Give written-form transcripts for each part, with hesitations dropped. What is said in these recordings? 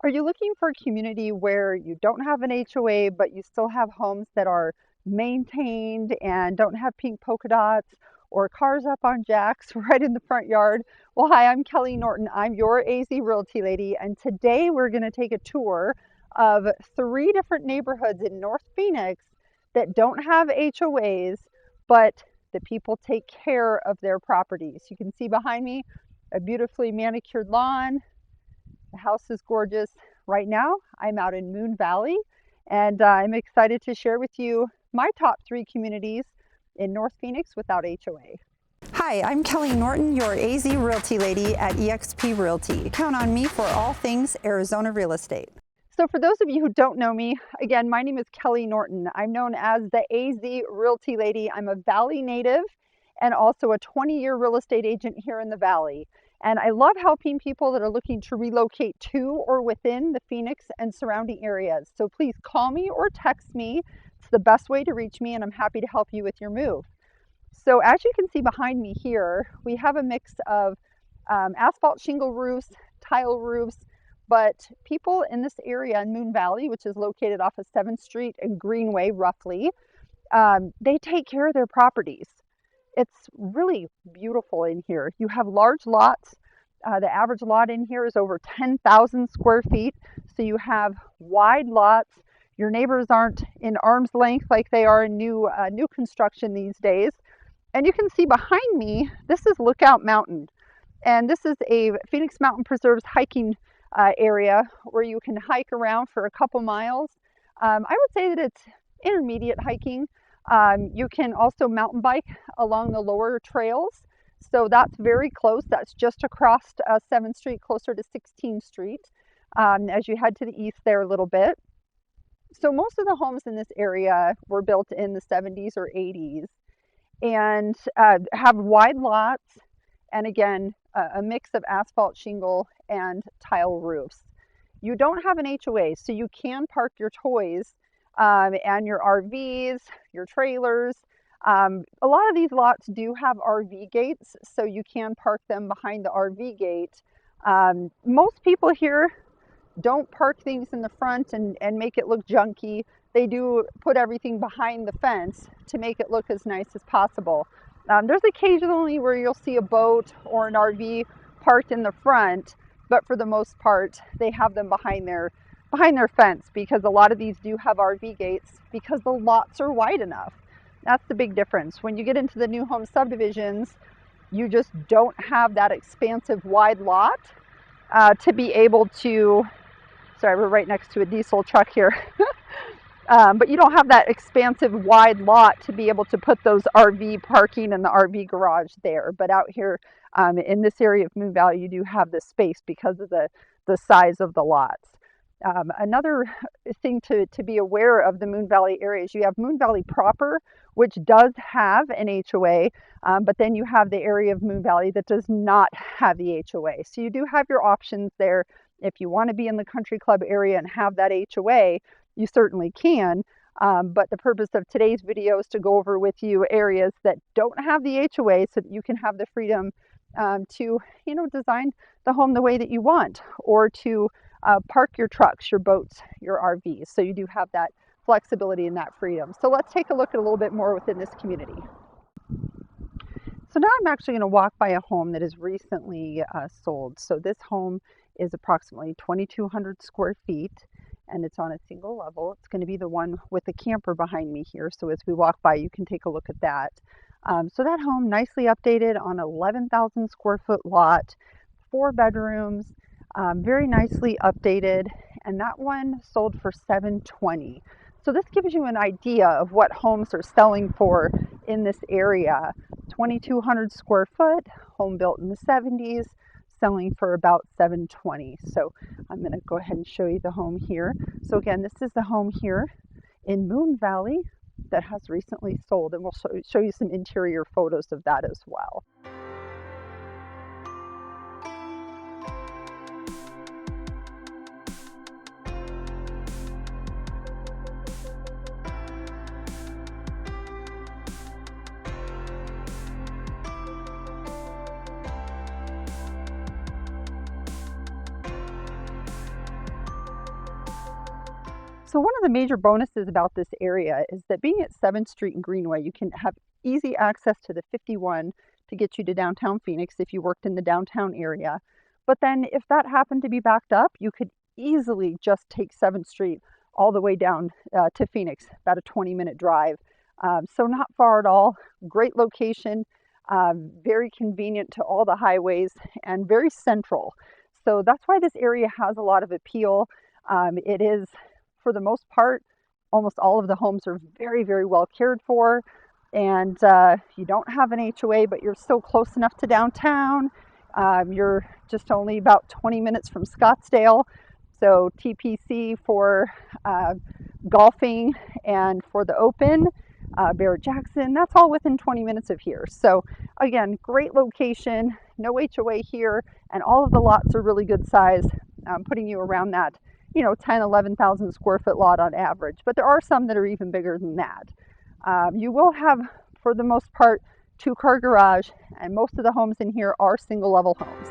Are you looking for a community where you don't have an HOA, but you still have homes that are maintained and don't have pink polka dots or cars up on jacks right in the front yard? Well, hi, I'm Kelly Norton. I'm your AZ Realty lady, and today we're going to take a tour of 3 different neighborhoods in North Phoenix that don't have HOAs, but the people take care of their properties. You can see behind me a beautifully manicured lawn. The house is gorgeous. Right now, I'm out in Moon Valley, and I'm excited to share with you my top 3 communities in North Phoenix without HOA. Hi, I'm Kelly Norton, your AZ Realty lady at eXp Realty. Count on me for all things Arizona real estate. So for those of you who don't know me, again, my name is Kelly Norton. I'm known as the AZ Realty lady. I'm a Valley native and also a 20-year real estate agent here in the Valley. And I love helping people that are looking to relocate to or within the Phoenix and surrounding areas. So please call me or text me. It's the best way to reach me, and I'm happy to help you with your move. So as you can see behind me here, we have a mix of asphalt shingle roofs, tile roofs, but people in this area in Moon Valley, which is located off of 7th Street and Greenway roughly, they take care of their properties. It's really beautiful in here. You have large lots. The average lot in here is over 10,000 square feet. So you have wide lots. Your neighbors aren't in arm's length like they are in new construction these days. And you can see behind me, this is Lookout Mountain. And this is a Phoenix Mountain Preserve's hiking area where you can hike around for a couple miles. I would say that it's intermediate hiking. You can also mountain bike along the lower trails. So that's very close. That's just across 7th Street, closer to 16th Street, as you head to the east there a little bit. So most of the homes in this area were built in the 70s or 80s and have wide lots and, again, a mix of asphalt shingle and tile roofs. You don't have an HOA, so you can park your toys and your RVs, your trailers. A lot of these lots do have RV gates, so you can park them behind the RV gate. Most people here don't park things in the front and make it look junky. They do put everything behind the fence to make it look as nice as possible. There's occasionally where you'll see a boat or an RV parked in the front, but for the most part, they have them behind their fence, because a lot of these do have RV gates because the lots are wide enough. That's the big difference. When you get into the new home subdivisions, you just don't have that expansive wide lot to be able to, sorry, we're right next to a diesel truck here. But you don't have that expansive wide lot to be able to put those RV parking and the RV garage there. But out here in this area of Moon Valley, you do have the space because of the size of the lots. Another thing to be aware of the Moon Valley area is you have Moon Valley proper, which does have an HOA, but then you have the area of Moon Valley that does not have the HOA. So you do have your options there. If you want to be in the country club area and have that HOA, you certainly can. But the purpose of today's video is to go over with you areas that don't have the HOA so that you can have the freedom to, design the home the way that you want, or to park your trucks, your boats, your RVs. So you do have that flexibility and that freedom. So let's take a look at a little bit more within this community. So now I'm actually going to walk by a home that is recently sold. So this home is approximately 2,200 square feet, and it's on a single level. It's going to be the one with the camper behind me here. So as we walk by, you can take a look at that. So that home, nicely updated on 11,000 square foot lot, 4 bedrooms, very nicely updated, and that one sold for $720,000. So this gives you an idea of what homes are selling for in this area. 2,200 square foot, home built in the 70s, selling for about $720,000. So I'm going to go ahead and show you the home here. So again, this is the home here in Moon Valley that has recently sold, and we'll show you some interior photos of that as well. So one of the major bonuses about this area is that being at 7th Street and Greenway, you can have easy access to the 51 to get you to downtown Phoenix if you worked in the downtown area. But then if that happened to be backed up, you could easily just take 7th Street all the way down to Phoenix, about a 20-minute drive. So not far at all. Great location, very convenient to all the highways, and very central. So that's why this area has a lot of appeal. It is, for the most part, almost all of the homes are very, very well cared for. And you don't have an HOA, but you're still close enough to downtown. You're just only about 20 minutes from Scottsdale. So TPC for golfing and for the Open, Barrett-Jackson, that's all within 20 minutes of here. So again, great location, no HOA here, and all of the lots are really good size, putting you around that, 10, 11,000 square foot lot on average. But there are some that are even bigger than that. You will have, for the most part, 2-car garage, and most of the homes in here are single level homes.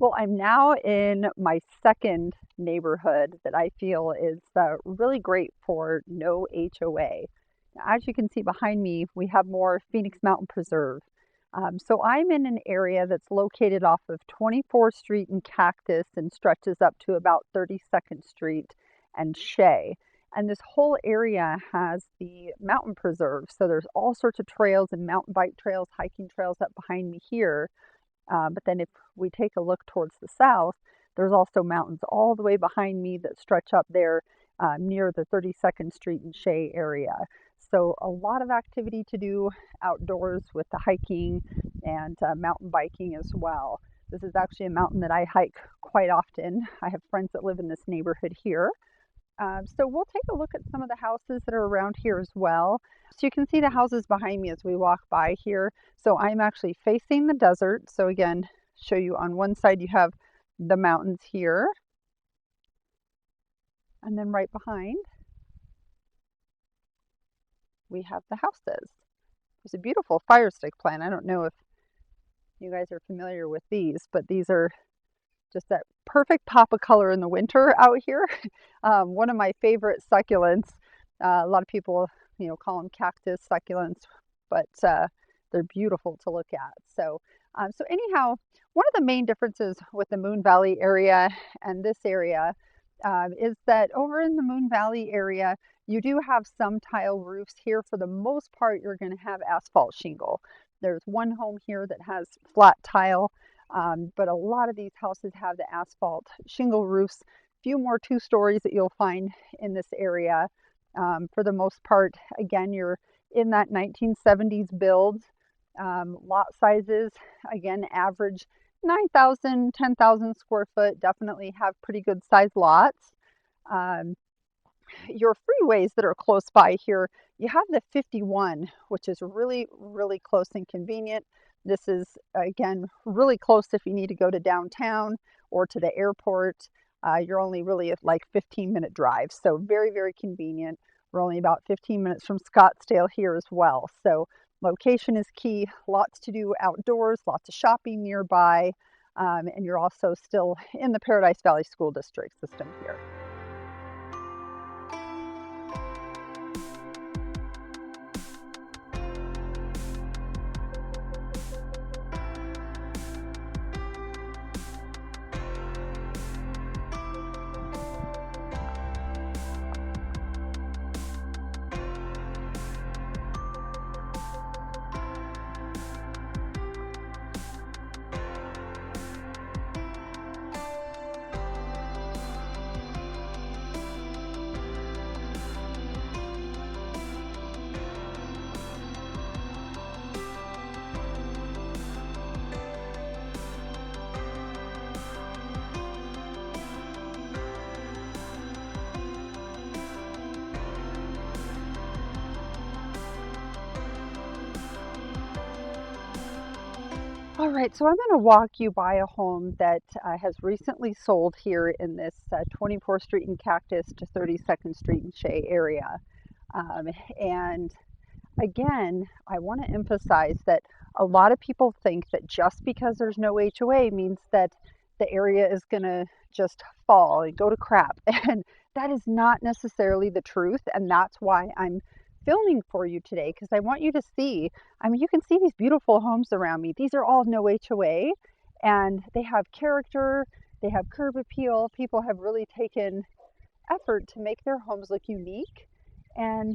Well, I'm now in my second neighborhood that I feel is really great for no HOA. As you can see behind me, we have more Phoenix Mountain Preserve. So I'm in an area that's located off of 24th Street and Cactus and stretches up to about 32nd Street and Shea. And this whole area has the mountain preserve. So there's all sorts of trails and mountain bike trails, hiking trails up behind me here. But then if we take a look towards the south, there's also mountains all the way behind me that stretch up there near the 32nd Street and Shea area. So a lot of activity to do outdoors with the hiking and mountain biking as well. This is actually a mountain that I hike quite often. I have friends that live in this neighborhood here. So we'll take a look at some of the houses that are around here as well. So you can see the houses behind me as we walk by here. So I'm actually facing the desert. So again, show you on one side you have the mountains here. And then right behind we have the houses. There's a beautiful fire stick plant. I don't know if you guys are familiar with these, but these are just that perfect pop of color in the winter out here. One of my favorite succulents. A lot of people, call them cactus succulents, but they're beautiful to look at. So anyhow, one of the main differences with the Moon Valley area and this area is that over in the Moon Valley area, you do have some tile roofs here. For the most part, you're going to have asphalt shingle. There's one home here that has flat tile. But a lot of these houses have the asphalt shingle roofs. Few more 2 stories that you'll find in this area. For the most part, again, you're in that 1970s build. Lot sizes, again, average 9,000, 10,000 square foot. Definitely have pretty good size lots. Your freeways that are close by here, you have the 51, which is really, really close and convenient. This is, again, really close if you need to go to downtown or to the airport. You're only really at like 15-minute drive, so very, very convenient. We're only about 15 minutes from Scottsdale here as well. So location is key. Lots to do outdoors, lots of shopping nearby, and you're also still in the Paradise Valley School District system here. All right, so I'm going to walk you by a home that has recently sold here in this 24th Street and Cactus to 32nd Street and Shea area. And again, I want to emphasize that a lot of people think that just because there's no HOA means that the area is going to just fall and go to crap. And that is not necessarily the truth. And that's why I'm filming for you today, because I want you to see. I mean, you can see these beautiful homes around me. These are all no HOA, and they have character, they have curb appeal. People have really taken effort to make their homes look unique and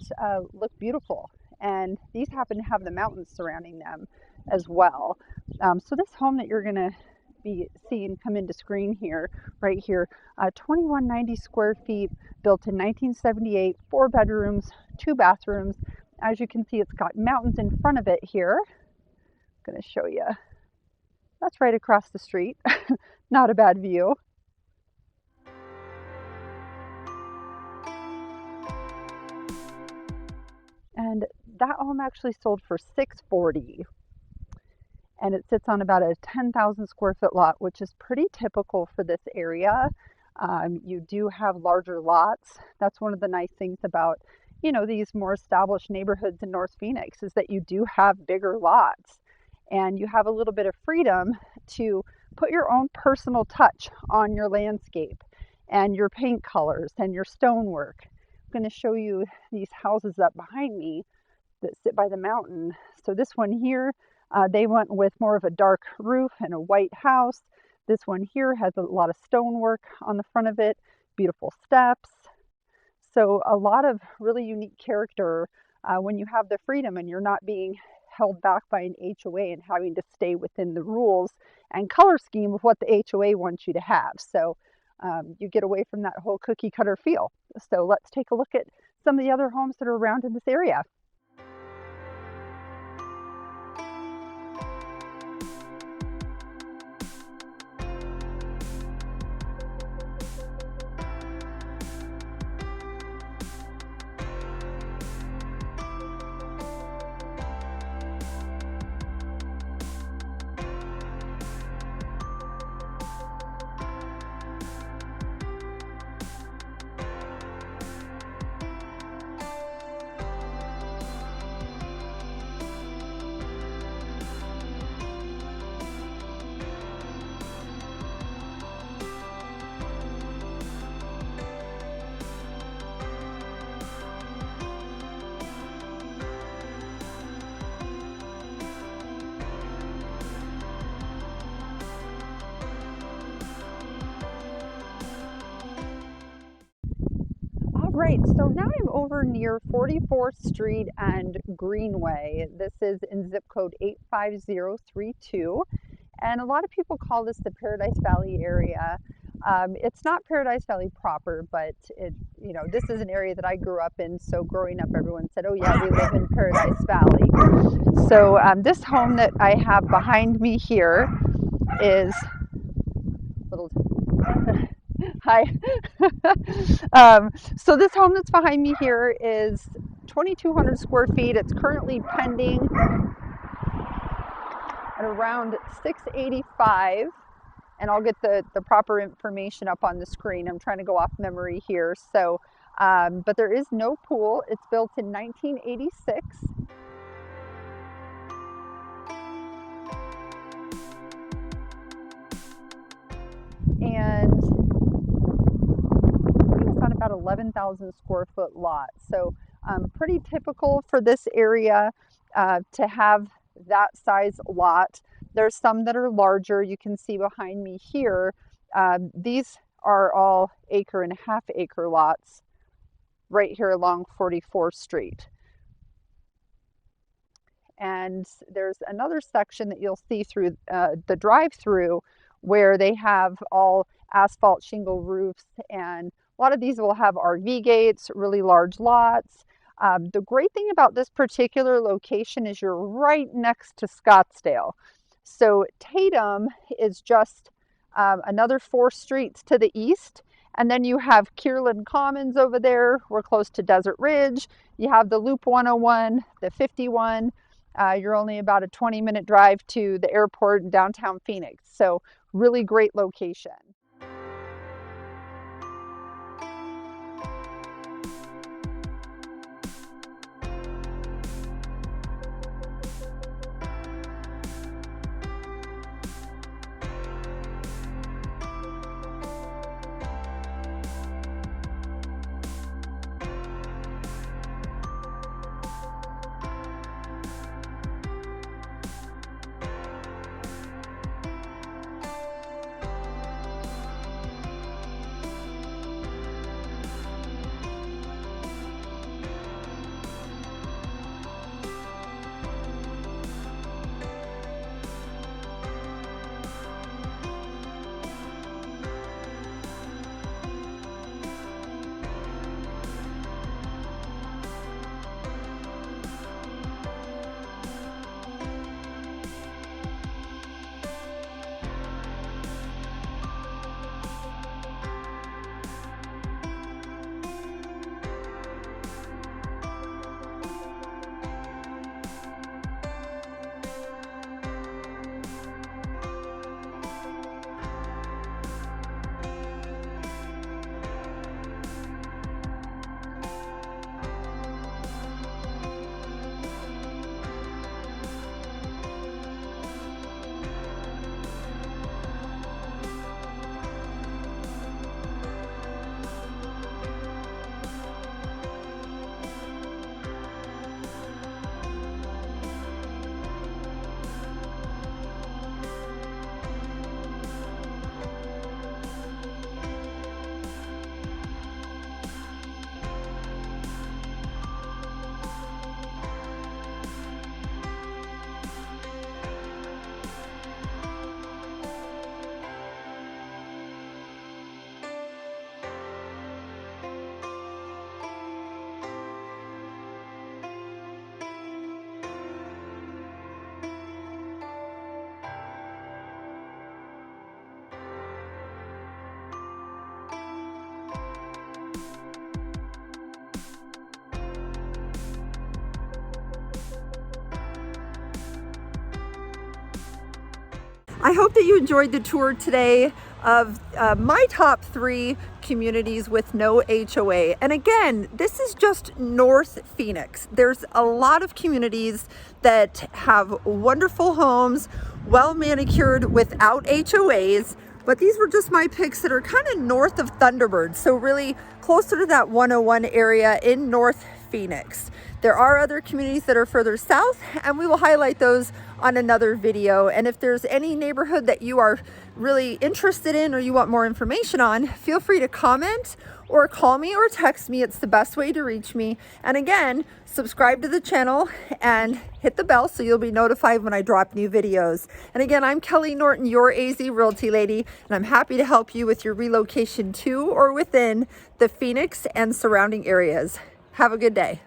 look beautiful. And these happen to have the mountains surrounding them as well. So this home that you're going to be seeing come into screen here, right here, 2190 square feet, built in 1978, 4 bedrooms, 2 bathrooms. As you can see, it's got mountains in front of it here. I'm going to show you. That's right across the street. Not a bad view. And that home actually sold for $640. And it sits on about a 10,000 square foot lot, which is pretty typical for this area. You do have larger lots. That's one of the nice things about, these more established neighborhoods in North Phoenix, is that you do have bigger lots and you have a little bit of freedom to put your own personal touch on your landscape and your paint colors and your stonework. I'm going to show you these houses up behind me that sit by the mountain. So this one here, they went with more of a dark roof and a white house. This one here has a lot of stonework on the front of it, beautiful steps. So a lot of really unique character when you have the freedom and you're not being held back by an HOA and having to stay within the rules and color scheme of what the HOA wants you to have. So you get away from that whole cookie cutter feel. So let's take a look at some of the other homes that are around in this area. Right, so now I'm over near 44th Street and Greenway. This is in zip code 85032, and a lot of people call this the Paradise Valley area. It's not Paradise Valley proper, but this is an area that I grew up in. So growing up, everyone said, "Oh yeah, we live in Paradise Valley." So this home that I have behind me here is little. Hi. So this home that's behind me here is 2,200 square feet. It's currently pending at around 685, and I'll get the proper information up on the screen. I'm trying to go off memory here. So, but there is no pool. It's built in 1986. And on about 11,000 square foot lot. So pretty typical for this area to have that size lot. There's some that are larger. You can see behind me here. These are all 1.5 acre lots right here along 44th Street. And there's another section that you'll see through the drive-through where they have all asphalt shingle roofs, and a lot of these will have RV gates, really large lots. The great thing about this particular location is you're right next to Scottsdale. So Tatum is just another 4 streets to the east. And then you have Kierland Commons over there. We're close to Desert Ridge. You have the Loop 101, the 51. You're only about a 20-minute drive to the airport in downtown Phoenix. So really great location. I hope that you enjoyed the tour today of my top 3 communities with no HOA. And again, this is just North Phoenix. There's a lot of communities that have wonderful homes, well manicured without HOAs, but these were just my picks that are kind of north of Thunderbird, so really closer to that 101 area in North Phoenix. There are other communities that are further south, and we will highlight those on another video. And if there's any neighborhood that you are really interested in or you want more information on, feel free to comment or call me or text me. It's the best way to reach me. And again, subscribe to the channel and hit the bell so you'll be notified when I drop new videos. And again, I'm Kelly Norton, your AZ Realty Lady, and I'm happy to help you with your relocation to or within the Phoenix and surrounding areas. Have a good day.